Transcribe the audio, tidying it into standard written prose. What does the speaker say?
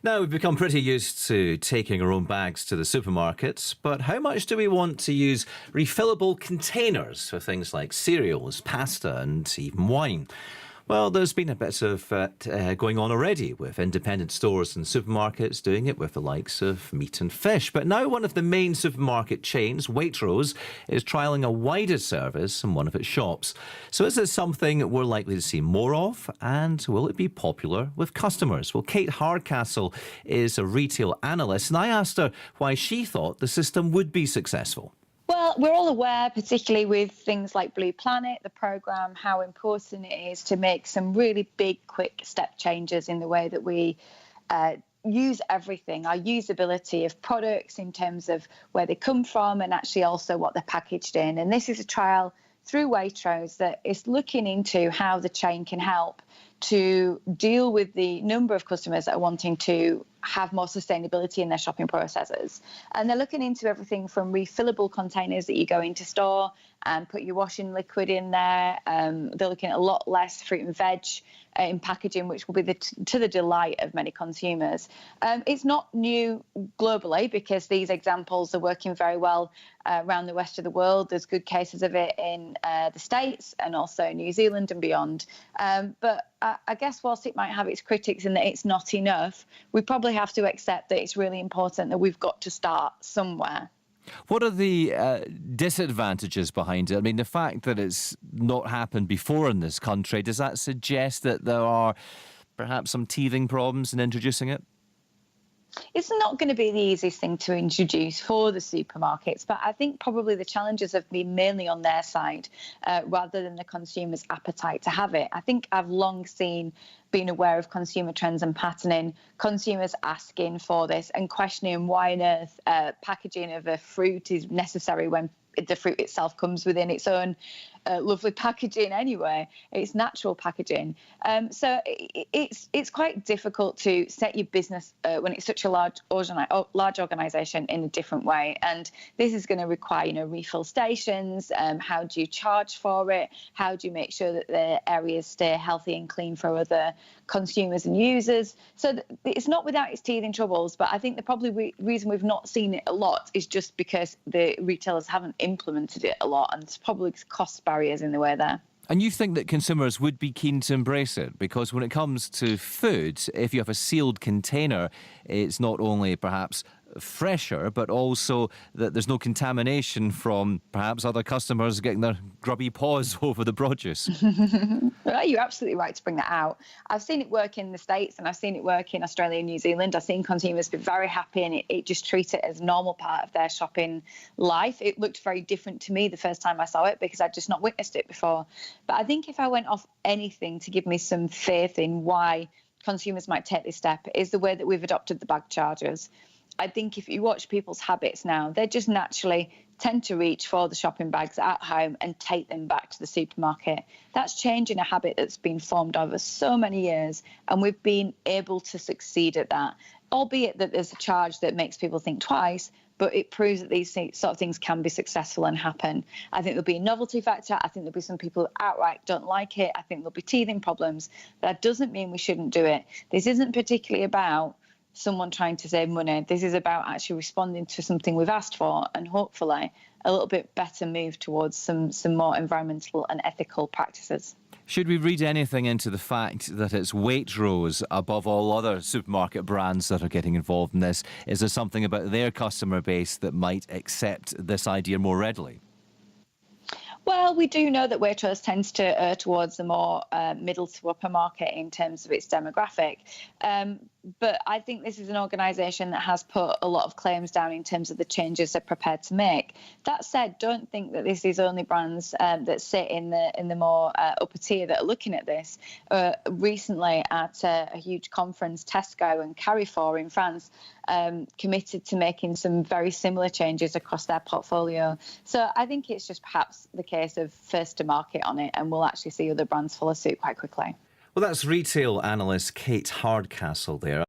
Now, we've become pretty used to taking our own bags to the supermarkets, but how much do we want to use refillable containers for things like cereals, pasta and even wine? Well, there's been a bit of going on already with independent stores and supermarkets doing it with the likes of meat and fish. But now one of the main supermarket chains, Waitrose, is trialling a wider service in one of its shops. So is this something we're likely to see more of? And will it be popular with customers? Well, Kate Hardcastle is a retail analyst, and I asked her why she thought the system would be successful. Well, we're all aware, particularly with things like Blue Planet, the programme, how important it is to make some really big, quick step changes in the way that we use everything, our usability of products in terms of where they come from and actually also what they're packaged in. And this is a trial through Waitrose that is looking into how the chain can help to deal with the number of customers that are wanting to have more sustainability in their shopping processes. And they're looking into everything from refillable containers that you go into store and put your washing liquid in there. They're looking at a lot less fruit and veg in packaging, which will be to the delight of many consumers. It's not new globally because these examples are working very well around the rest of the world. There's good cases of it in the States and also New Zealand and beyond. But I guess whilst it might have its critics in that it's not enough, we probably have to accept that it's really important that we've got to start somewhere. What are the disadvantages behind it? I mean, the fact that it's not happened before in this country, does that suggest that there are perhaps some teething problems in introducing it? It's not going to be the easiest thing to introduce for the supermarkets, but I think probably the challenges have been mainly on their side rather than the consumer's appetite to have it. I think I've long been aware of consumer trends and patterning, consumers asking for this and questioning why on earth packaging of a fruit is necessary when the fruit itself comes within its own lovely packaging anyway. It's natural packaging. So it's quite difficult to set your business when it's such a large organisation in a different way. And this is going to require, refill stations. How do you charge for it? How do you make sure that the areas stay healthy and clean for other consumers and users? So it's not without its teething troubles, but I think the probably reason we've not seen it a lot is just because the retailers haven't implemented it a lot, and there's probably cost barriers in the way there. And you think that consumers would be keen to embrace it? Because when it comes to food, if you have a sealed container, it's not only perhaps fresher, but also that there's no contamination from perhaps other customers getting their grubby paws over the produce. Well, you're absolutely right to bring that out. I've seen it work in the States and I've seen it work in Australia and New Zealand. I've seen consumers be very happy and it just treat it as a normal part of their shopping life. It looked very different to me the first time I saw it because I'd just not witnessed it before. But I think if I went off anything to give me some faith in why consumers might take this step, is the way that we've adopted the bag charges. I think if you watch people's habits now, they just naturally tend to reach for the shopping bags at home and take them back to the supermarket. That's changing a habit that's been formed over so many years, and we've been able to succeed at that, albeit that there's a charge that makes people think twice, but it proves that these sort of things can be successful and happen. I think there'll be a novelty factor. I think there'll be some people who outright don't like it. I think there'll be teething problems. That doesn't mean we shouldn't do it. This isn't particularly about someone trying to save money. This is about actually responding to something we've asked for and hopefully a little bit better move towards some more environmental and ethical practices. Should we read anything into the fact that it's Waitrose above all other supermarket brands that are getting involved in this? Is there something about their customer base that might accept this idea more readily? Well, we do know that Waitrose tends to err towards the more middle to upper market in terms of its demographic. But I think this is an organisation that has put a lot of claims down in terms of the changes they're prepared to make. That said, don't think that this is only brands that sit in the more upper tier that are looking at this. Recently, at a huge conference, Tesco and Carrefour in France committed to making some very similar changes across their portfolio. So I think it's just perhaps the case of first to market on it, and we'll actually see other brands follow suit quite quickly. Well, that's retail analyst Kate Hardcastle there.